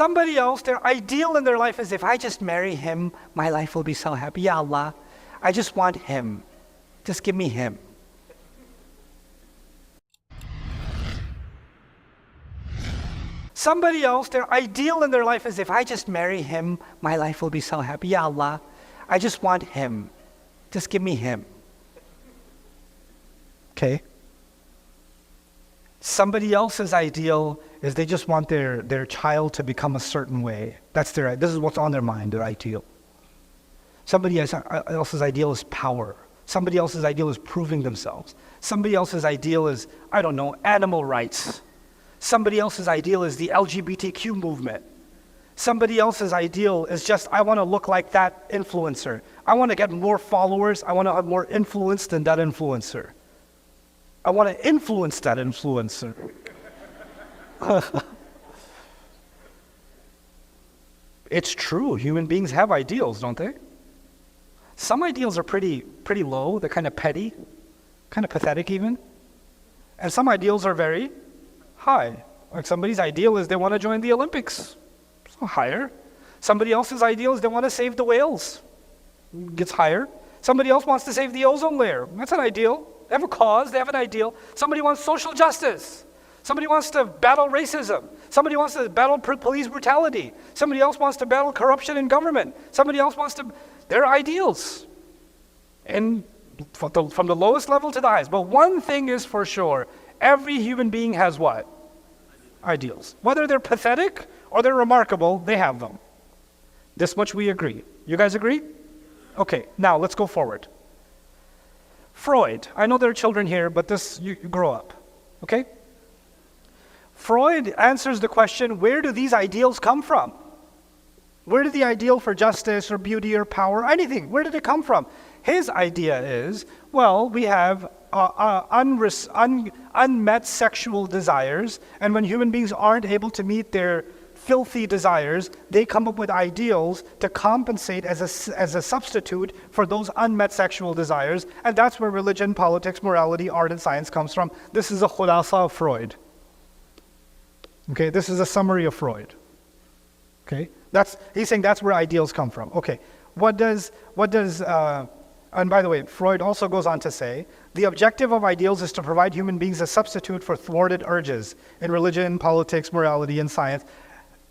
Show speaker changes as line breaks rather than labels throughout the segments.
Somebody else, their ideal in their life is, if I just marry him, my life will be so happy. Ya Allah, I just want him. Just give me him. Somebody else, their ideal in their life is, if I just marry him, my life will be so happy. Ya Allah, I just want him. Just give me him. Okay? Somebody else's ideal is they just want their child to become a certain way. This is what's on their mind, their ideal. Somebody else's ideal is power. Somebody else's ideal is proving themselves. Somebody else's ideal is, I don't know, animal rights. Somebody else's ideal is the LGBTQ movement. Somebody else's ideal is just, I want to look like that influencer. I want to get more followers. I want to have more influence than that influencer. I want to influence that influencer. It's true. Human beings have ideals, don't they? Some ideals are pretty low. They're kind of petty, kind of pathetic even. And some ideals are very high. Like somebody's ideal is they want to join the Olympics. So higher. Somebody else's ideal is they want to save the whales. Gets higher. Somebody else wants to save the ozone layer. That's an ideal. They have a cause, they have an ideal. Somebody wants social justice. Somebody wants to battle racism. Somebody wants to battle police brutality. Somebody else wants to battle corruption in government. Somebody else wants to, they're ideals. And from the lowest level to the highest. But one thing is for sure, every human being has what? Ideals. Whether they're pathetic or they're remarkable, they have them. This much we agree. You guys agree? Okay, now let's go forward. Freud. I know there are children here, but you grow up. Okay? Freud answers the question, where do these ideals come from? Where did the ideal for justice or beauty or power, anything, where did it come from? His idea is, well, we have unmet sexual desires, and when human beings aren't able to meet their filthy desires, they come up with ideals to compensate as a substitute for those unmet sexual desires, and that's where religion, politics, morality, art, and science comes from. This is a khulasa of Freud. Okay, this is a summary of Freud. Okay, he's saying that's where ideals come from. Okay, and by the way, Freud also goes on to say, the objective of ideals is to provide human beings a substitute for thwarted urges in religion, politics, morality, and science.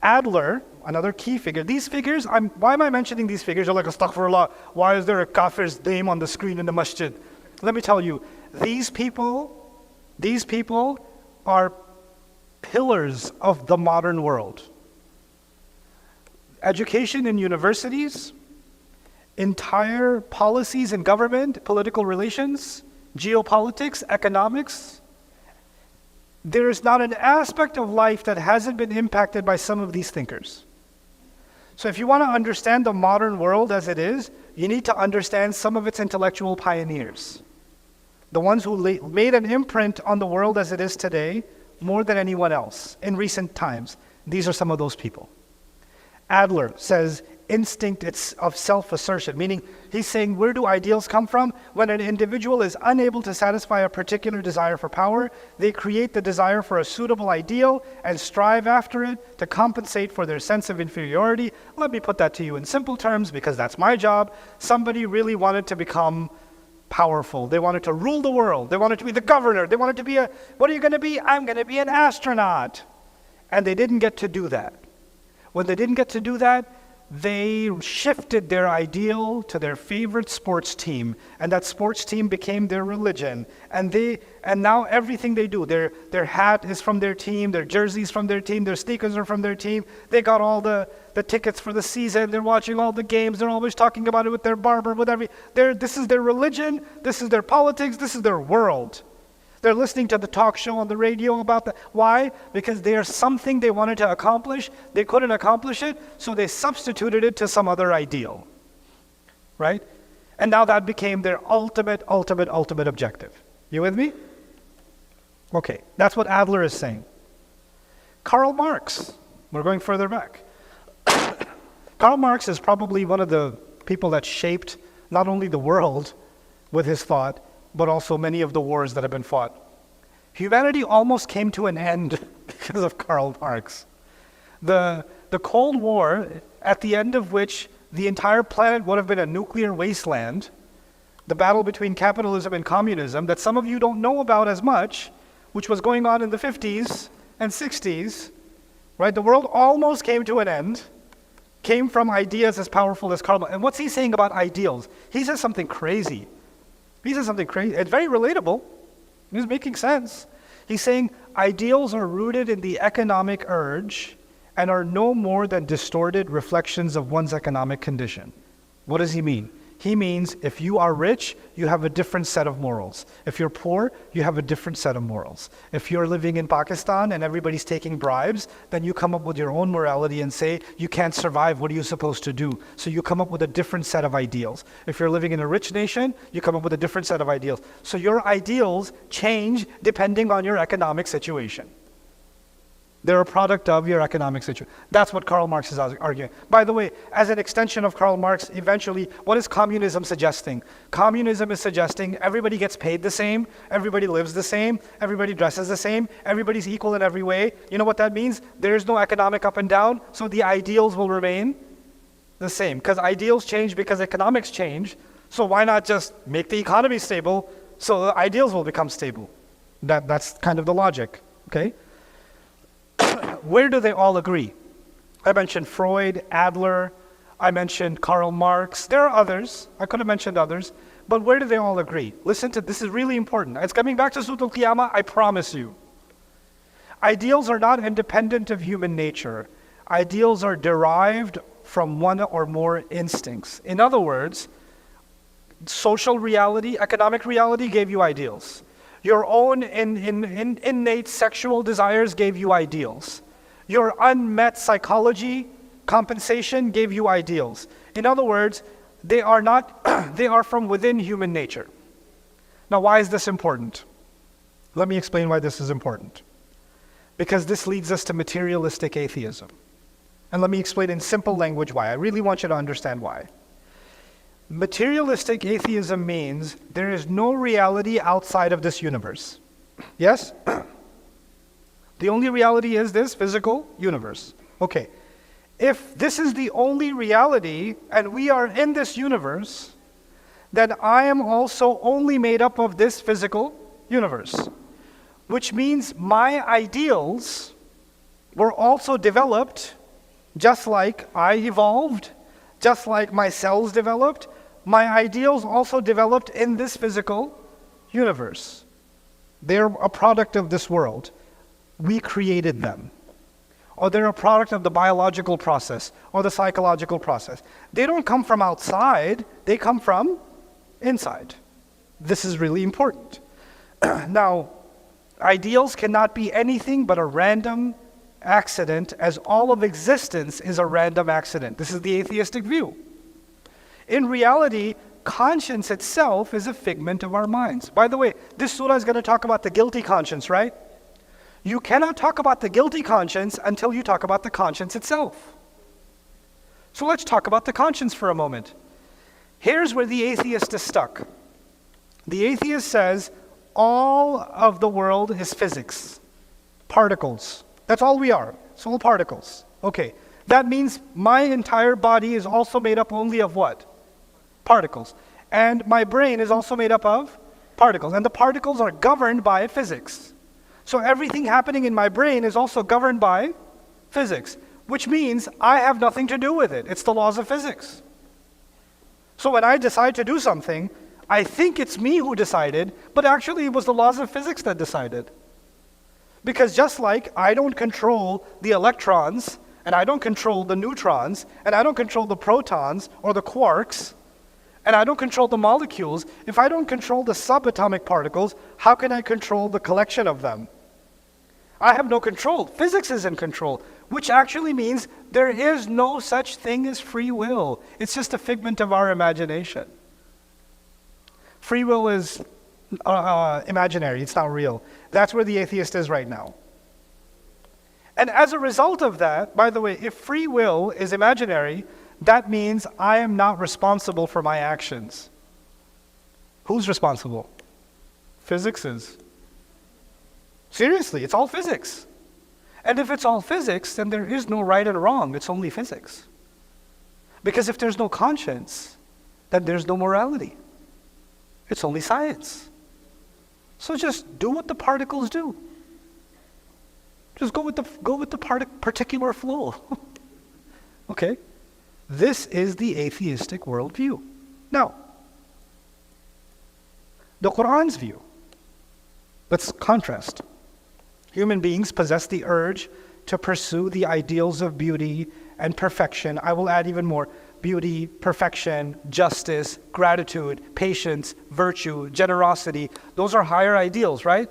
Adler, another key figure. These figures, why am I mentioning these figures? You're like, astaghfirullah, why is there a kafir's name on the screen in the masjid? Let me tell you, these people are pillars of the modern world. Education in universities, entire policies in government, political relations, geopolitics, economics. There is not an aspect of life that hasn't been impacted by some of these thinkers. So if you want to understand the modern world as it is, you need to understand some of its intellectual pioneers. The ones who made an imprint on the world as it is today more than anyone else in recent times. These are some of those people. Adler says, instinct of self-assertion, meaning he's saying, where do ideals come from? When an individual is unable to satisfy a particular desire for power, they create the desire for a suitable ideal and strive after it to compensate for their sense of inferiority. Let me put that to you in simple terms because that's my job. Somebody really wanted to become powerful. They wanted to rule the world. They wanted to be the governor. They wanted to be what are you going to be? I'm going to be an astronaut. And they didn't get to do that. When they didn't get to do that, they shifted their ideal to their favorite sports team, and that sports team became their religion. And now everything they do, their hat is from their team, their jerseys from their team, their sneakers are from their team. They got all the tickets for the season. They're watching all the games. They're always talking about it with their barber, this is their religion. This is their politics. This is their world. They're listening to the talk show on the radio about that. Why? Because there's something they wanted to accomplish. They couldn't accomplish it, so they substituted it to some other ideal. Right? And now that became their ultimate objective. You with me? Okay, that's what Adler is saying. Karl Marx, we're going further back. Karl Marx is probably one of the people that shaped not only the world with his thought, but also many of the wars that have been fought. Humanity almost came to an end because of Karl Marx. The The Cold War, at the end of which the entire planet would have been a nuclear wasteland, the battle between capitalism and communism that some of you don't know about as much, which was going on in the 50s and 60s, right? The world almost came to an end, came from ideas as powerful as Karl Marx. And what's he saying about ideals? He says something crazy. He says something crazy. It's very relatable. He's making sense. He's saying ideals are rooted in the economic urge and are no more than distorted reflections of one's economic condition. What does he mean? He means if you are rich, you have a different set of morals. If you're poor, you have a different set of morals. If you're living in Pakistan and everybody's taking bribes, then you come up with your own morality and say, you can't survive, what are you supposed to do? So you come up with a different set of ideals. If you're living in a rich nation, you come up with a different set of ideals. So your ideals change depending on your economic situation. They're a product of your economic situation. That's what Karl Marx is arguing. By the way, as an extension of Karl Marx, eventually, what is communism suggesting? Communism is suggesting everybody gets paid the same, everybody lives the same, everybody dresses the same, everybody's equal in every way. You know what that means? There's no economic up and down, so the ideals will remain the same. Because ideals change because economics change, so why not just make the economy stable so the ideals will become stable? That's kind of the logic, okay? Where do they all agree? I mentioned Freud, Adler, I mentioned Karl Marx. There are others. I could have mentioned others. But where do they all agree? Listen to this is really important. It's coming back to Surah Al-Qiyamah, I promise you. Ideals are not independent of human nature. Ideals are derived from one or more instincts. In other words, social reality, economic reality gave you ideals. Your own innate sexual desires gave you ideals. Your unmet psychology compensation gave you ideals. In other words, they are not, they are from within human nature. Now, why is this important? Let me explain why this is important. Because this leads us to materialistic atheism. And let me explain in simple language why. I really want you to understand why. Materialistic atheism means there is no reality outside of this universe. Yes? The only reality is this physical universe. Okay. If this is the only reality and we are in this universe, then I am also only made up of this physical universe. Which means my ideals were also developed just like I evolved, just like my cells developed. My ideals also developed in this physical universe. They're a product of this world. We created them. Or they're a product of the biological process or the psychological process. They don't come from outside, they come from inside. This is really important. Now, ideals cannot be anything but a random accident, as all of existence is a random accident. This is the atheistic view. In reality, conscience itself is a figment of our minds. By the way, this surah is going to talk about the guilty conscience, right? You cannot talk about the guilty conscience until you talk about the conscience itself. So let's talk about the conscience for a moment. Here's where the atheist is stuck. The atheist says all of the world is physics, particles. That's all we are. It's all particles. Okay, that means my entire body is also made up only of what? Particles. And my brain is also made up of particles. And the particles are governed by physics. So everything happening in my brain is also governed by physics, which means I have nothing to do with it. It's the laws of physics. So when I decide to do something, I think it's me who decided, but actually it was the laws of physics that decided. Because just like I don't control the electrons, and I don't control the neutrons, and I don't control the protons or the quarks, and I don't control the molecules, if I don't control the subatomic particles, how can I control the collection of them? I have no control. Physics is in control, which actually means there is no such thing as free will. It's just a figment of our imagination. Free will is imaginary. It's not real. That's where the atheist is right now. And as a result of that, by the way, if free will is imaginary, that means I am not responsible for my actions. Who's responsible? Physics is. Seriously, it's all physics. And if it's all physics, then there is no right and wrong. It's only physics. Because if there's no conscience, then there's no morality. It's only science. So just do what the particles do. Just go with the particular flow. Okay? This is the atheistic worldview. Now, the Quran's view. Let's contrast. Human beings possess the urge to pursue the ideals of beauty and perfection. I will add even more. Beauty, perfection, justice, gratitude, patience, virtue, generosity. Those are higher ideals, right?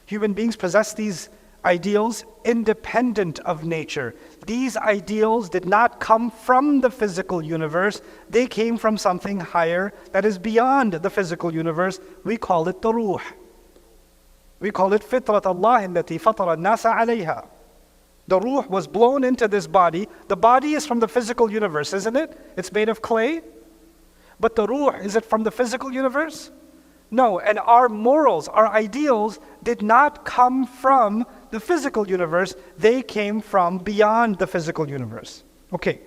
Human beings possess these ideals independent of nature. These ideals did not come from the physical universe. They came from something higher that is beyond the physical universe. We call it the ruh. We call it fitrat Allah allati fatara an-nasa alayha. The ruh was blown into this body. The body is from the physical universe, isn't it? It's made of clay. But the ruh, is it from the physical universe? No, and our morals, our ideals did not come from the physical universe. They came from beyond the physical universe. Okay,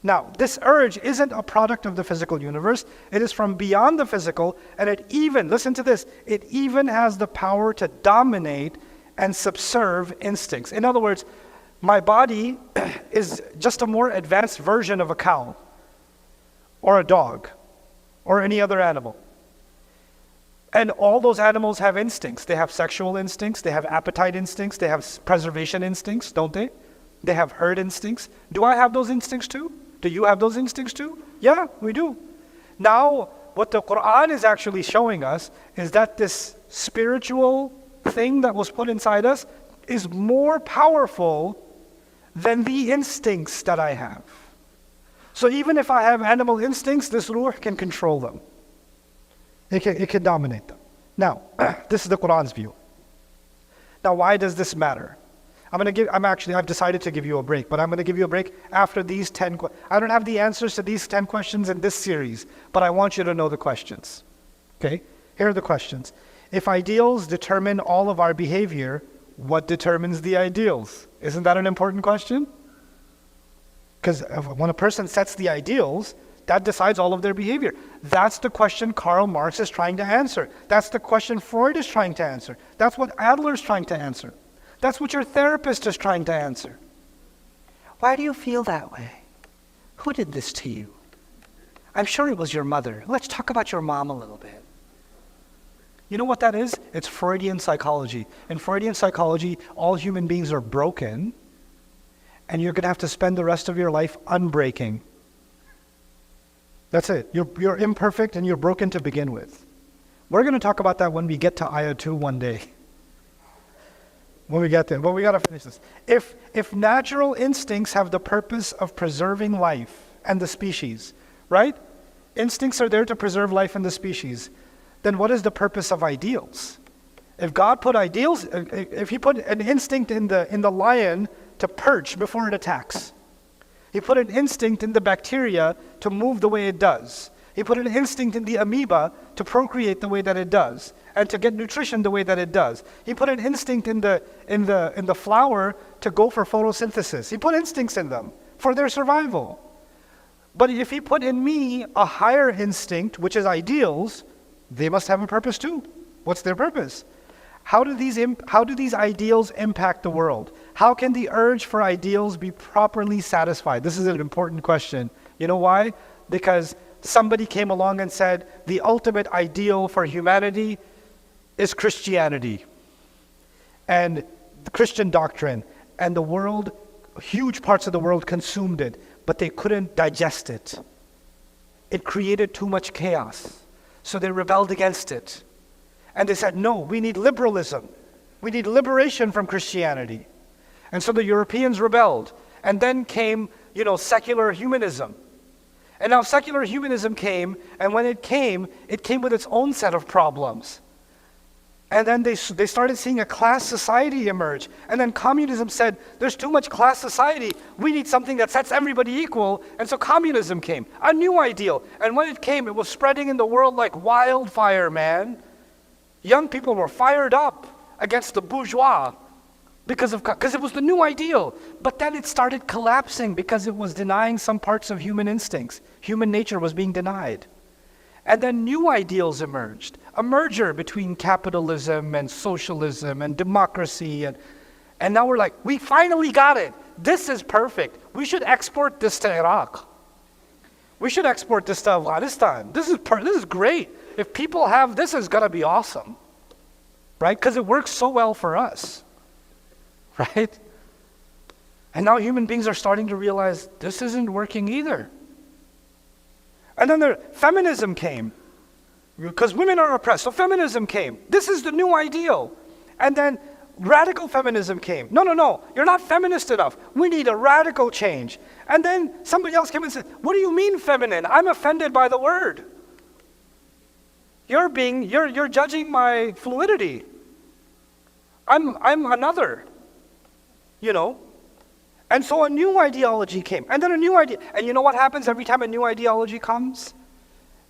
now this urge isn't a product of the physical universe. It is from beyond the physical, and it even, listen to this, it even has the power to dominate and subserve instincts. In other words, my body is just a more advanced version of a cow or a dog or any other animal. And all those animals have instincts. They have sexual instincts, they have appetite instincts, they have preservation instincts, don't they? They have herd instincts. Do I have those instincts too? Do you have those instincts too? Yeah, we do. Now, what the Quran is actually showing us is that this spiritual thing that was put inside us is more powerful than the instincts that I have. So even if I have animal instincts, this ruh can control them. It can dominate them. Now, this is the Quran's view. Now, why does this matter? I've decided to give you a break, but I'm going to give you a break after these 10 questions. I don't have the answers to these 10 questions in this series, but I want you to know the questions. Okay? Here are the questions. If ideals determine all of our behavior, what determines the ideals? Isn't that an important question? Because when a person sets the ideals, that decides all of their behavior. That's the question Karl Marx is trying to answer. That's the question Freud is trying to answer. That's what Adler is trying to answer. That's what your therapist is trying to answer. Why do you feel that way? Who did this to you? I'm sure it was your mother. Let's talk about your mom a little bit. You know what that is? It's Freudian psychology. In Freudian psychology, all human beings are broken, and you're going to have to spend the rest of your life unbreaking. That's it. You're imperfect and you're broken to begin with. We're going to talk about that when we get to Ayah 2 one day. When we get there. But we got to finish this. If natural instincts have the purpose of preserving life and the species, right? Instincts are there to preserve life and the species. Then what is the purpose of ideals? If God put ideals, if He put an instinct in the lion to perch before it attacks, He put an instinct in the bacteria to move the way it does. He put an instinct in the amoeba to procreate the way that it does, and to get nutrition the way that it does. He put an instinct in the flower to go for photosynthesis. He put instincts in them for their survival. But if He put in me a higher instinct, which is ideals, they must have a purpose too. What's their purpose? How do these ideals impact the world? How can the urge for ideals be properly satisfied? This is an important question. You know why? Because somebody came along and said, the ultimate ideal for humanity is Christianity and the Christian doctrine. And the world, huge parts of the world consumed it, but they couldn't digest it. It created too much chaos. So they rebelled against it. And they said, no, we need liberalism. We need liberation from Christianity. And so the Europeans rebelled. And then came, secular humanism. And now secular humanism came, and when it came with its own set of problems. And then they started seeing a class society emerge. And then communism said, there's too much class society. We need something that sets everybody equal. And so communism came, a new ideal. And when it came, it was spreading in the world like wildfire, man. Young people were fired up against the bourgeois. because it was the new ideal. But then it started collapsing because it was denying some parts of human instincts. Human nature was being denied. And then new ideals emerged, a merger between capitalism and socialism and democracy. And now we're like, we finally got it. This is perfect. We should export this to Iraq. We should export this to Afghanistan. This is great. If people have this, is going to be awesome. Right? Because it works so well for us. Right? And now human beings are starting to realize this isn't working either. And then feminism came, because women are oppressed. So feminism came. This is the new ideal. And then radical feminism came. No, you're not feminist enough. We need a radical change. And then somebody else came and said, what do you mean feminine? I'm offended by the word. You're judging my fluidity. I'm another, And so a new ideology came, and then a new idea. And you know what happens every time a new ideology comes?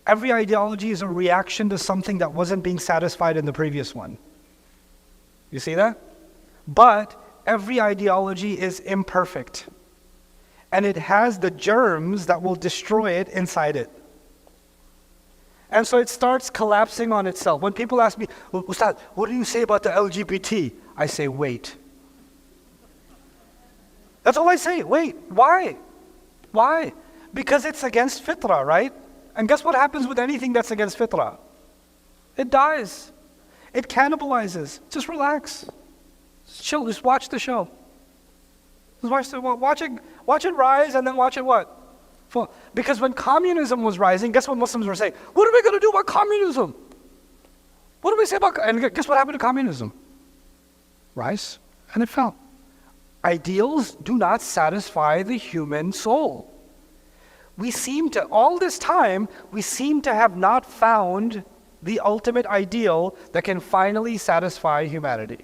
Every ideology is a reaction to something that wasn't being satisfied in the previous one. You see that? But every ideology is imperfect. And it has the germs that will destroy it inside it. And so it starts collapsing on itself. When people ask me, Ustad, what do you say about the LGBT? I say, wait. That's all I say. Wait. Why? Why? Because it's against fitrah, right? And guess what happens with anything that's against fitrah? It dies. It cannibalizes. Just relax. Just chill. Just watch the show. Just watch it rise, and then watch it what? Fall. Because when communism was rising, guess what Muslims were saying? What are we going to do about communism? What do we say about? And guess what happened to communism? Rise, and it fell. Ideals do not satisfy the human soul. All this time, we seem to have not found the ultimate ideal that can finally satisfy humanity.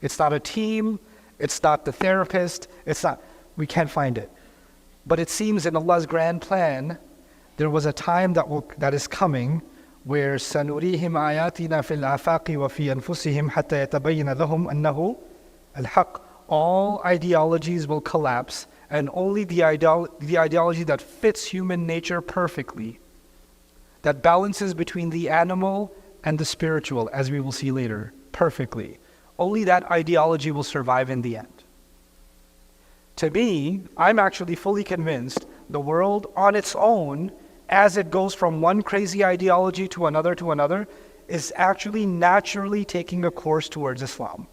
It's not a team, it's not the therapist, we can't find it. But it seems in Allah's grand plan, there was a time that is coming where سَنُرِيهِمْ آيَاتِنَا فِي الْآفَاقِ وَفِي أَنفُسِهِمْ حَتَّى يَتَبَيَّنَ لَهُمْ أَنَّهُ الْحَقِّ. All ideologies will collapse, and only the ideology that fits human nature perfectly, that balances between the animal and the spiritual, as we will see later, perfectly. Only that ideology will survive in the end. To me, I'm actually fully convinced the world on its own, as it goes from one crazy ideology to another, is actually naturally taking a course towards Islam.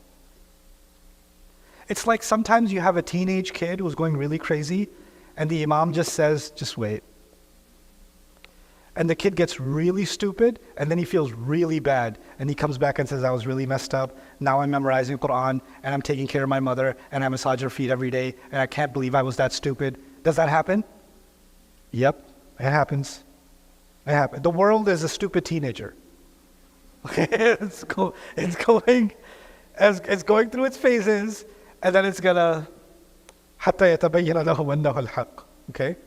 It's like sometimes you have a teenage kid who's going really crazy, and the imam just says, just wait. And the kid gets really stupid, and then he feels really bad. And he comes back and says, I was really messed up. Now I'm memorizing Quran, and I'm taking care of my mother, and I massage her feet every day, and I can't believe I was that stupid. Does that happen? Yep, it happens. It happens. The world is a stupid teenager. Okay, it's going through its phases, and then it's gonna حَتَّى يَتَبَيَّنَ لَهُ أَنَّهُ الْحَقِّ. Okay?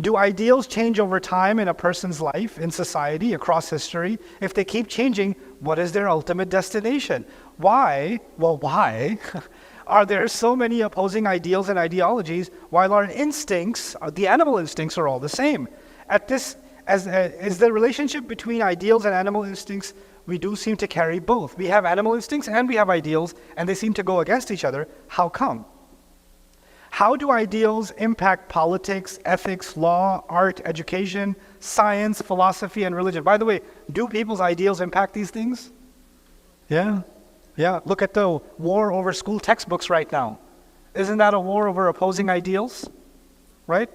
Do ideals change over time in a person's life, in society, across history? If they keep changing, what is their ultimate destination? Why? Well, why are there so many opposing ideals and ideologies while our instincts, the animal instincts, are all the same? Is the relationship between ideals and animal instincts, we do seem to carry both. We have animal instincts and we have ideals, and they seem to go against each other. How come? How do ideals impact politics, ethics, law, art, education, science, philosophy, and religion? By the way, do people's ideals impact these things? Yeah. Look at the war over school textbooks right now. Isn't that a war over opposing ideals? Right?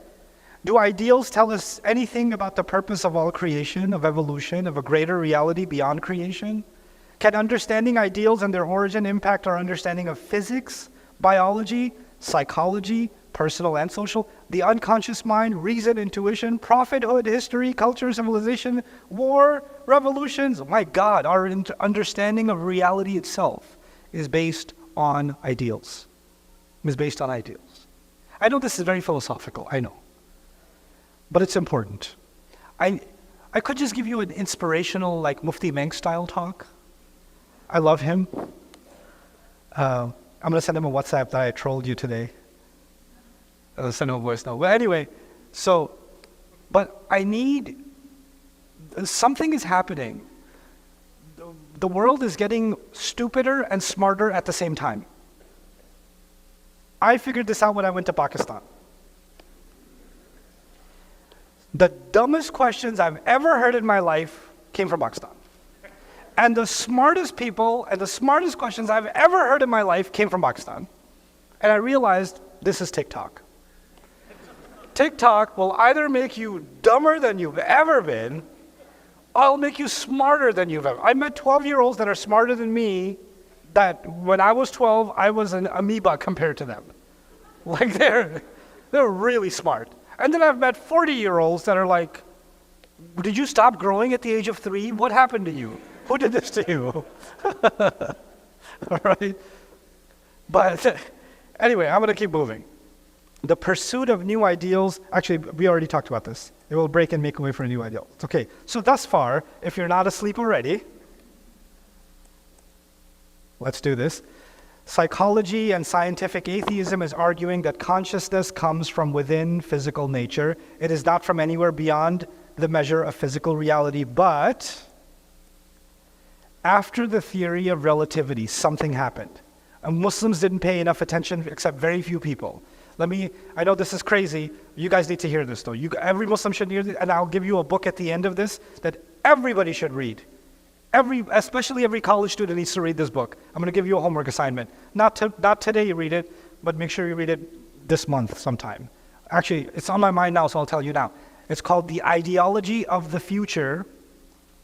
Do ideals tell us anything about the purpose of all creation, of evolution, of a greater reality beyond creation? Can understanding ideals and their origin impact our understanding of physics, biology, psychology, personal and social, the unconscious mind, reason, intuition, prophethood, history, culture, civilization, war, revolutions? My God, our understanding of reality itself is based on ideals. I know this is very philosophical, I know. But it's important. I could just give you an inspirational, like Mufti Menk style talk. I love him. I'm going to send him a WhatsApp that I trolled you today. I'll send him a voice note. But anyway, but I need, something is happening. The world is getting stupider and smarter at the same time. I figured this out when I went to Pakistan. The dumbest questions I've ever heard in my life came from Pakistan. And the smartest people and the smartest questions I've ever heard in my life came from Pakistan. And I realized this is TikTok. TikTok will either make you dumber than you've ever been, or it'll make you smarter than you've ever. I met 12-year-olds that are smarter than me, that when I was 12, I was an amoeba compared to them. Like they're really smart. And then I've met 40-year-olds that are like, did you stop growing at the age of 3? What happened to you? Who did this to you? All right? But anyway, I'm going to keep moving. The pursuit of new ideals, actually, we already talked about this. It will break and make way for a new ideal. Okay, so thus far, if you're not asleep already, let's do this. Psychology and scientific atheism is arguing that consciousness comes from within physical nature. It is not from anywhere beyond the measure of physical reality, but after the theory of relativity, something happened. And Muslims didn't pay enough attention, except very few people. I know this is crazy. You guys need to hear this though. Every Muslim should hear this, and I'll give you a book at the end of this that everybody should read. Especially every college student needs to read this book. I'm going to give you a homework assignment. Not today you read it, but make sure you read it this month sometime. Actually, it's on my mind now, so I'll tell you now. It's called The Ideology of the Future.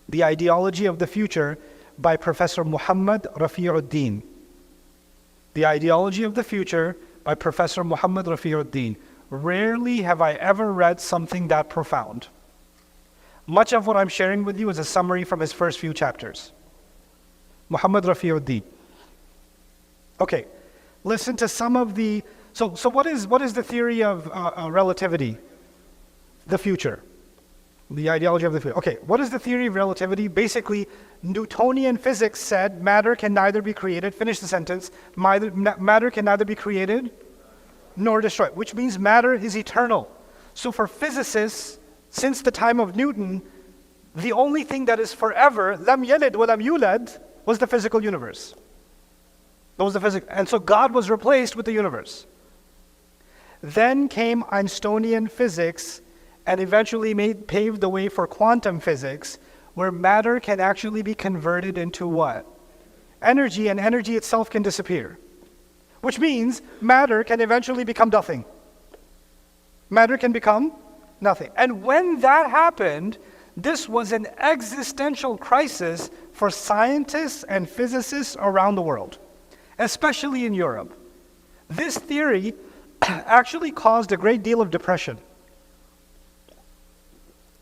The Ideology of the Future by Professor Muhammad Rafi'uddin. The Ideology of the Future by Professor Muhammad Rafi'uddin. Rarely have I ever read something that profound. Much of what I'm sharing with you is a summary from his first few chapters. Muhammad Rafi'uddin. Okay, listen to some of the... So what is the theory of relativity? The future. The ideology of the future. Okay, what is the theory of relativity? Basically, Newtonian physics said matter can neither be created, finish the sentence, matter can neither be created nor destroyed, which means matter is eternal. So for physicists, since the time of Newton, the only thing that is forever, lam yalid wa lam yulad, was the physical universe. That was the physics. And so God was replaced with the universe. Then came Einsteinian physics and eventually paved the way for quantum physics, where matter can actually be converted into what? Energy, and energy itself can disappear. Which means matter can eventually become nothing. Matter can become nothing. And when that happened, this was an existential crisis for scientists and physicists around the world, especially in Europe. This theory actually caused a great deal of depression.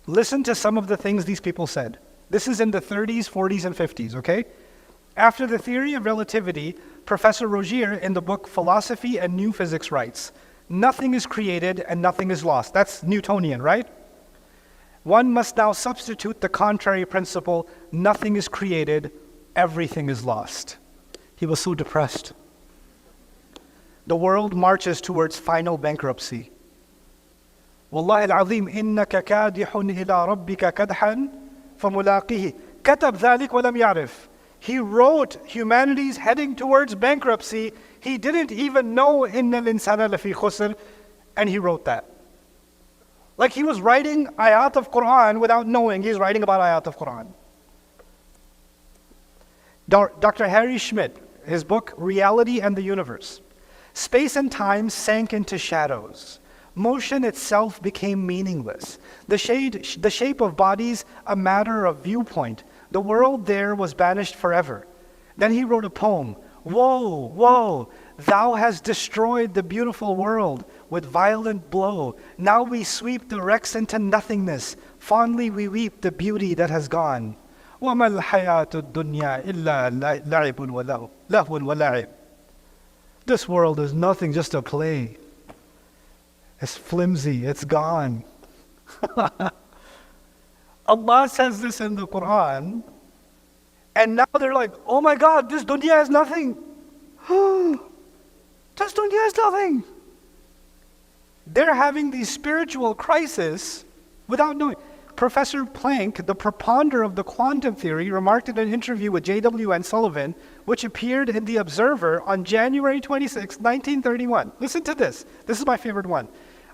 Listen to some of the things these people said. This is in the 30s, 40s, and 50s, okay? After the theory of relativity, Professor Rogier in the book Philosophy and New Physics writes, nothing is created and nothing is lost. That's Newtonian, right? One must now substitute the contrary principle, nothing is created, everything is lost. He was so depressed. The world marches towards final bankruptcy. والله العظيم إنك كادح إلى ربك كدحا فملاقيه كتب ذلك ولم يعرف. He wrote humanity's heading towards bankruptcy. He didn't even know إن الإنسان لفي خسر, and he wrote that. Like he was writing ayat of Quran without knowing he's writing about ayat of Quran. Dr. Harry Schmidt, his book Reality and the Universe. Space and time sank into shadows. Motion itself became meaningless. The shape of bodies a matter of viewpoint. The world there was banished forever. Then he wrote a poem. Woe, woe, thou hast destroyed the beautiful world with violent blow. Now we sweep the wrecks into nothingness. Fondly we weep the beauty that has gone. وَمَا الْحَيَاةُ الدُّنْيَا إِلَّا لَعِبٌ وَلَعِبٌ. This world is nothing, just a play. It's flimsy, it's gone. Allah says this in the Quran, and now they're like, oh my God, this dunya is nothing. Just dunya is nothing. They're having these spiritual crises without knowing. Professor Planck, the propounder of the quantum theory, remarked in an interview with J.W.N. Sullivan, which appeared in The Observer on January 26, 1931. Listen to this. This is my favorite one.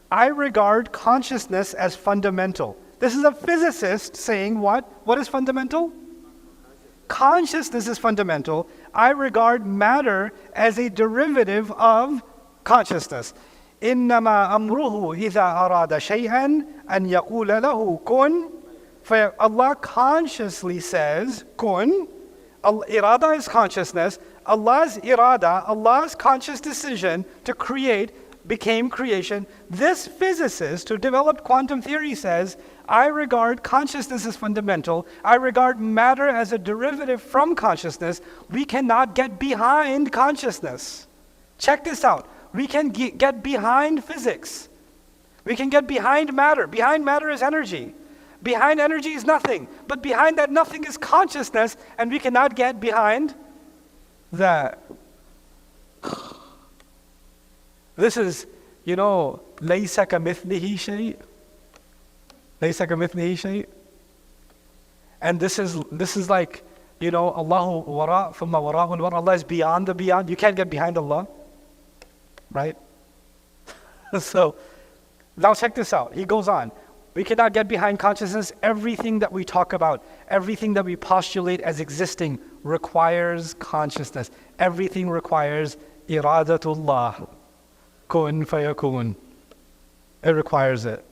I regard consciousness as fundamental. This is a physicist saying what? What is fundamental? Consciousness is fundamental. I regard matter as a derivative of consciousness. إنما أمره إذا أراد شيئا أن يقول له كن. Allah consciously says kun. Irada is consciousness. Allah's irada, Allah's conscious decision to create became creation. This physicist who developed quantum theory says, I regard consciousness as fundamental. I regard matter as a derivative from consciousness. We cannot get behind consciousness. Check this out. We can get behind physics. We can get behind matter. Behind matter is energy. Behind energy is nothing. But behind that nothing is consciousness, and we cannot get behind that. This is, لَيْسَ كَمِثْلِهِ شَيْءٍ. لَيْسَ كَمِثْلِهِ شَيْءٍ. And this is like, Allahu wara' thumma wara'un wara'. Allah is beyond the beyond. You can't get behind Allah. Right? So, now check this out. He goes on. We cannot get behind consciousness. Everything that we talk about, everything that we postulate as existing requires consciousness. Everything requires iradatullah. Kun fayakun. It requires it.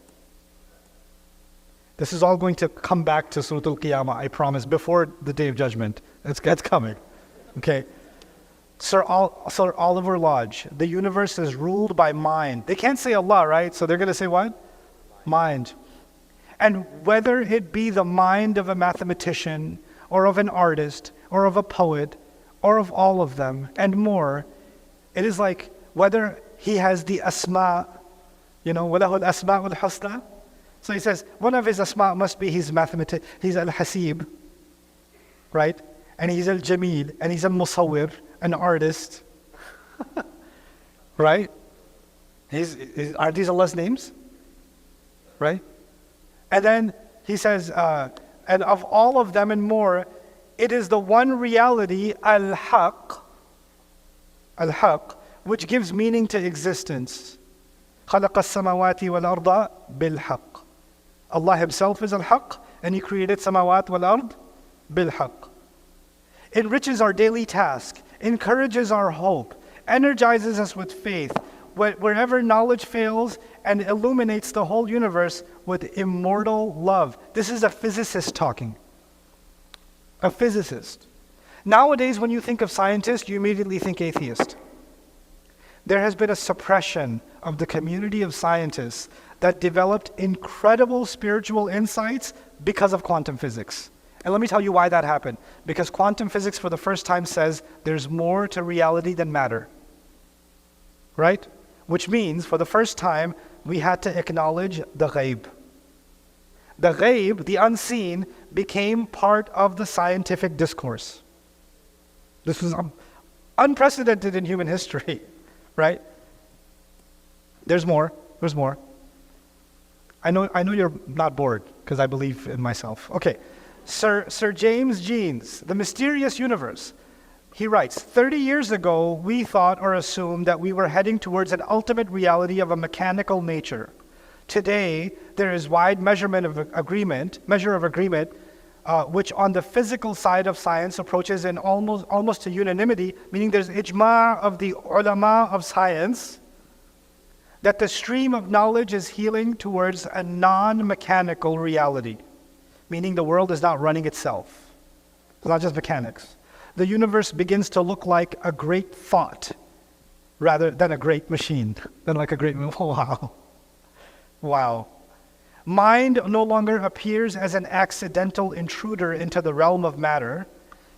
This is all going to come back to Surah Al-Qiyamah, I promise, before the Day of Judgment. It's coming. Okay? Sir Oliver Lodge, the universe is ruled by mind. They can't say Allah, right? So they're going to say what? Mind. And whether it be the mind of a mathematician, or of an artist, or of a poet, or of all of them, and more, it is like whether he has the asma, وَلَهُ الْأَسْمَاءُ الْحُسْنَى. So he says, one of his asma must be he's al-hasib, right? And he's al-jamil, and he's al-musawwir, an artist, right? Aren't these Allah's names? Right? And then he says, and of all of them and more, it is the one reality, al-haq, which gives meaning to existence. خَلَقَ السَّمَوَاتِ وَالْأَرْضَ بِالْحَقِّ. Allah Himself is al-haq, and He created samawat wal-ard bil-haq. Enriches our daily task, encourages our hope, energizes us with faith, wherever knowledge fails, and illuminates the whole universe with immortal love. This is a physicist talking. A physicist. Nowadays, when you think of scientist, you immediately think atheist. There has been a suppression of the community of scientists that developed incredible spiritual insights because of quantum physics. And let me tell you why that happened. Because quantum physics for the first time says there's more to reality than matter. Right? Which means for the first time we had to acknowledge the ghaib. The ghaib, the unseen, became part of the scientific discourse. This was unprecedented in human history. Right? There's more. There's more. I know you're not bored because I believe in myself. Okay. Sir James Jeans, The Mysterious Universe. He writes, 30 years ago, we thought or assumed that we were heading towards an ultimate reality of a mechanical nature. Today, there is wide measure of agreement, which on the physical side of science approaches in almost to unanimity, meaning there's ijma' of the ulama of science, that the stream of knowledge is healing towards a non-mechanical reality. Meaning the world is not running itself. It's not just mechanics. The universe begins to look like a great thought rather than a great machine. Wow. Mind no longer appears as an accidental intruder into the realm of matter.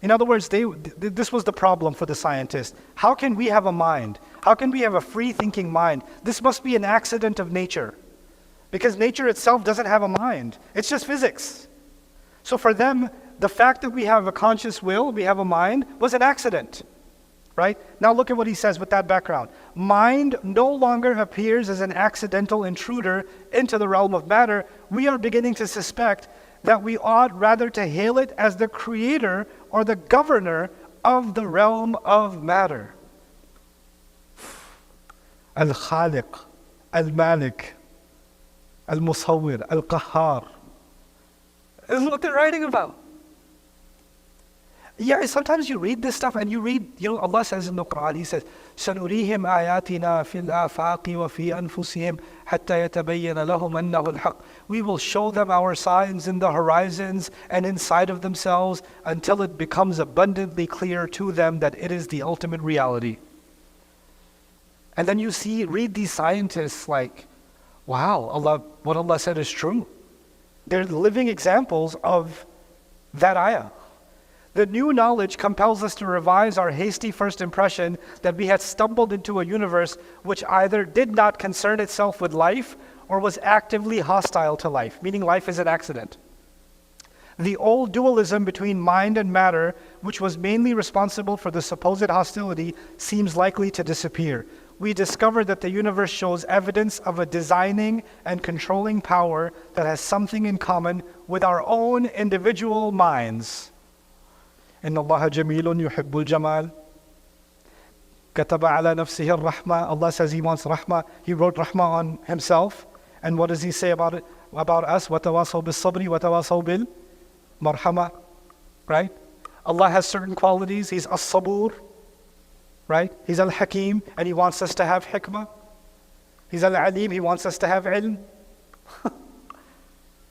In other words, this was the problem for the scientists. How can we have a mind? How can we have a free-thinking mind? This must be an accident of nature. Because nature itself doesn't have a mind. It's just physics. So for them, the fact that we have a conscious will, we have a mind, was an accident, right? Now look at what he says with that background. Mind no longer appears as an accidental intruder into the realm of matter. We are beginning to suspect that we ought rather to hail it as the creator or the governor of the realm of matter. Al-Khaliq, Al-Malik, Al-Musawwir, Al-Qahhar. This is what they're writing about. Yeah, sometimes you read this stuff and you read, Allah says in the Quran, He says, سَنُرِيهِمْ آيَاتِنَا فِي الْآفَاقِ وَفِي أَنفُسِهِمْ حَتَّى يَتَبَيَّنَ لَهُمْ أَنَّهُ الْحَقِّ. We will show them our signs in the horizons and inside of themselves until it becomes abundantly clear to them that it is the ultimate reality. And then you read these scientists like, wow, what Allah said is true. They're living examples of that ayah. The new knowledge compels us to revise our hasty first impression that we had stumbled into a universe which either did not concern itself with life or was actively hostile to life, meaning life is an accident. The old dualism between mind and matter, which was mainly responsible for the supposed hostility, seems likely to disappear. We discover that the universe shows evidence of a designing and controlling power that has something in common with our own individual minds. إن الله جميل يحب الجمال كتب على نفسه الرحمة. Allah says He wants rahmah. He wrote rahmah on Himself. And what does He say about it? About us? وَتَوَاصَوْا بِالصَّبْرِ وَتَوَاصَوْا بِالْمَرْحَمَةِ. Right? Allah has certain qualities. He's as-sabur. Right? He's al-hakim. And He wants us to have hikmah. He's al-alim. He wants us to have ilm.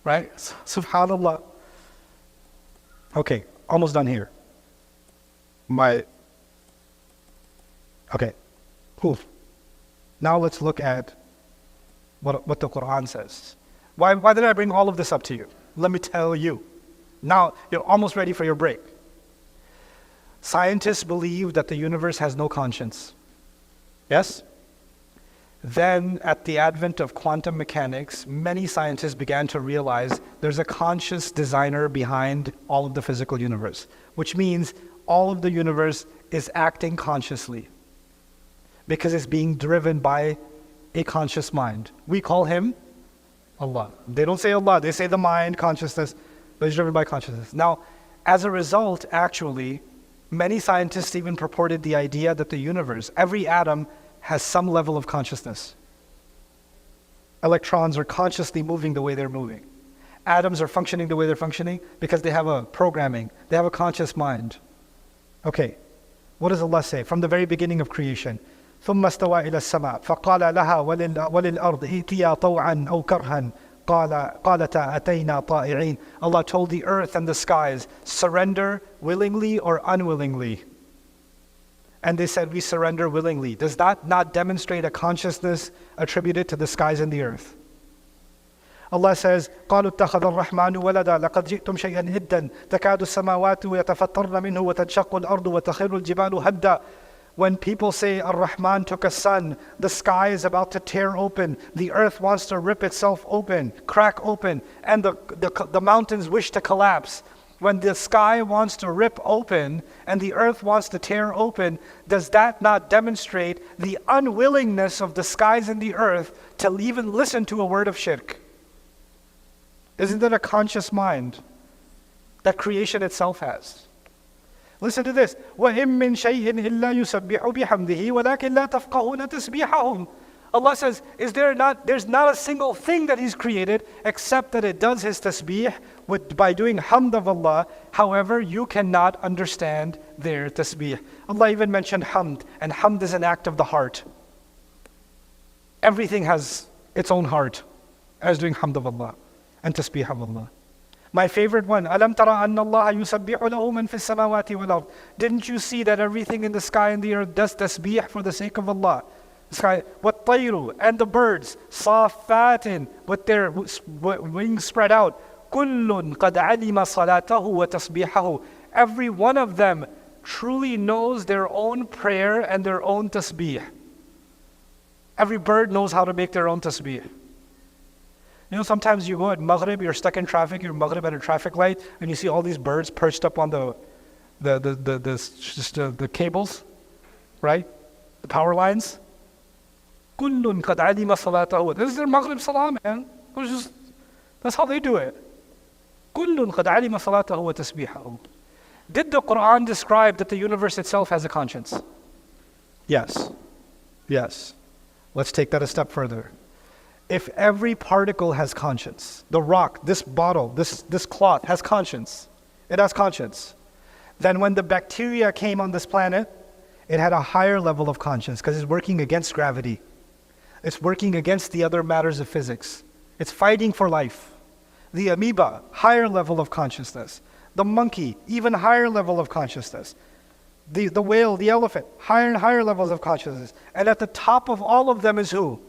Right? Subhanallah. Okay. Almost done here. Okay, cool. Now let's look at what the Quran says. Why did I bring all of this up to you? Let me tell you. Now you're almost ready for your break. Scientists believe that the universe has no conscience. Yes? Then at the advent of quantum mechanics, many scientists began to realize there's a conscious designer behind all of the physical universe, which means all of the universe is acting consciously because it's being driven by a conscious mind. We call Him Allah. They don't say Allah, they say the mind, consciousness, but it's driven by consciousness. Now, as a result, actually, many scientists even purported the idea that the universe, every atom, has some level of consciousness. Electrons are consciously moving the way they're moving. Atoms are functioning the way they're functioning because they have a programming, they have a conscious mind. Okay, what does Allah say? From the very beginning of creation. ثُمَّ اسْتَوَى إِلَى السَّمَاءِ فَقَالَ لَهَا وَلِلْأَرْضِ ائْتِيَا طَوْعًا أَوْ كَرْهًا قَالَتَا أَتَيْنَا طَائِعِينَ. Allah told the earth and the skies, surrender willingly or unwillingly. And they said, we surrender willingly. Does that not demonstrate a consciousness attributed to the skies and the earth? Allah says, قالوا اتخذ الرحمن ولدا لقد جئتم شيئا إدا تكاد السماوات يتفطرن منه وتنشق الأرض وتخر الجبال هدا. When people say Ar-Rahman took a son, the sky is about to tear open, the earth wants to rip itself open, crack open, and the mountains wish to collapse. When the sky wants to rip open and the earth wants to tear open, does that not demonstrate the unwillingness of the skies and the earth to even listen to a word of shirk? Isn't that a conscious mind that creation itself has? Listen to this. وَإِن مِّن شَيْءٍ إِلَّا يُسَبِّحُ بِحَمْدِهِ وَلَكِنْ لَا تَفْقَهُونَ تَسْبِيحَهُمْ. Allah says, there's not a single thing that He's created except that it does His tasbih by doing hamd of Allah. However, you cannot understand their tasbih. Allah even mentioned hamd, and hamd is an act of the heart. Everything has its own heart as doing hamd of Allah and tasbih of Allah. My favorite one, أَلَمْ تَرَ أَنَّ اللَّهَ يُسَبِّحُ لَهُ مَنْ فِي السَّمَاوَاتِ وَالْأَرْضِ. Didn't you see that everything in the sky and the earth does tasbih for the sake of Allah? Sky, وَالطَّيْرُ, and the birds, صَافَّاتٍ, with their wings spread out. كُلٌّ قَدْ عَلِمَ صَلَاتَهُ وَتَسْبِيحَهُ. Every one of them truly knows their own prayer and their own tasbih. Every bird knows how to make their own tasbih. You know, sometimes you go at Maghrib, you're stuck in traffic, you're Maghrib at a traffic light, and you see all these birds perched up on the cables. right? The power lines. كُلٌّ قَدْ عَلِمَ صَلَاتَهُ. This is their Maghrib Salah, man. That's how they do it. كُلٌّ قَدْ عَلِمَ صَلَاتَهُ وَتَسْبِيحَهُ. Did the Quran describe that the universe itself has a conscience? Yes. Yes. Let's take that a step further. If every particle has conscience, the rock, this bottle, this cloth has conscience, it has conscience, then when the bacteria came on this planet, it had a higher level of conscience because it's working against gravity. It's working against the other matters of physics. It's fighting for life. The amoeba, higher level of consciousness. The monkey, even higher level of consciousness. The whale, the elephant, higher and higher levels of consciousness. And at the top of all of them is who?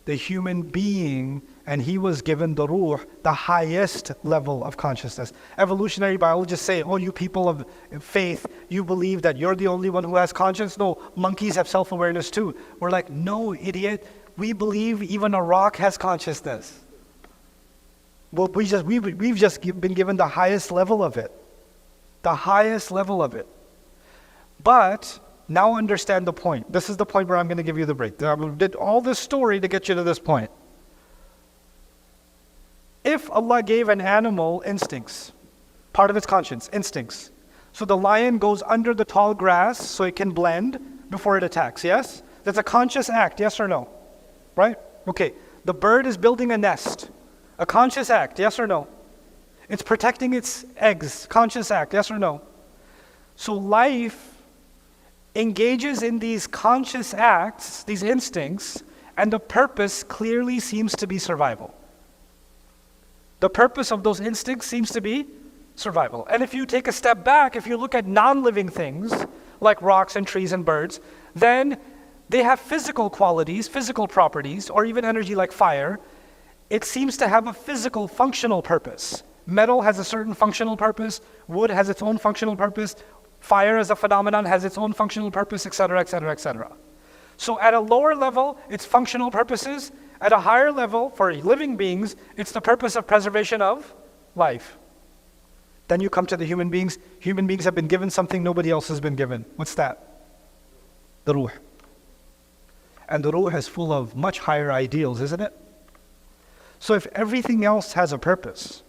The human being, and he was given the ruh, the highest level of consciousness. Evolutionary biologists say, oh, you people of faith, you believe that you're the only one who has conscience? No, monkeys have self-awareness too. We're like, no, idiot. We believe even a rock has consciousness. Well, we've just been given the highest level of it. The highest level of it. But now understand the point. This is the point where I'm going to give you the break. I did all this story to get you to this point. If Allah gave an animal instincts, part of its conscience, instincts. So the lion goes under the tall grass so it can blend before it attacks, yes? That's a conscious act, yes or no? Right? Okay. The bird is building a nest. A conscious act, yes or no? It's protecting its eggs, conscious act, yes or no? So life engages in these conscious acts, these instincts, and the purpose clearly seems to be survival. The purpose of those instincts seems to be survival. And if you take a step back, if you look at non-living things, like rocks and trees and birds, then they have physical qualities, physical properties, or even energy like fire. It seems to have a physical, functional purpose. Metal has a certain functional purpose, wood has its own functional purpose, fire as a phenomenon has its own functional purpose, etc., etc., etc. So at a lower level, it's functional purposes. At a higher level, for living beings, it's the purpose of preservation of life. Then you come to the human beings. Human beings have been given something nobody else has been given. What's that? The ruh. And the ruh is full of much higher ideals, isn't it? So if everything else has a purpose,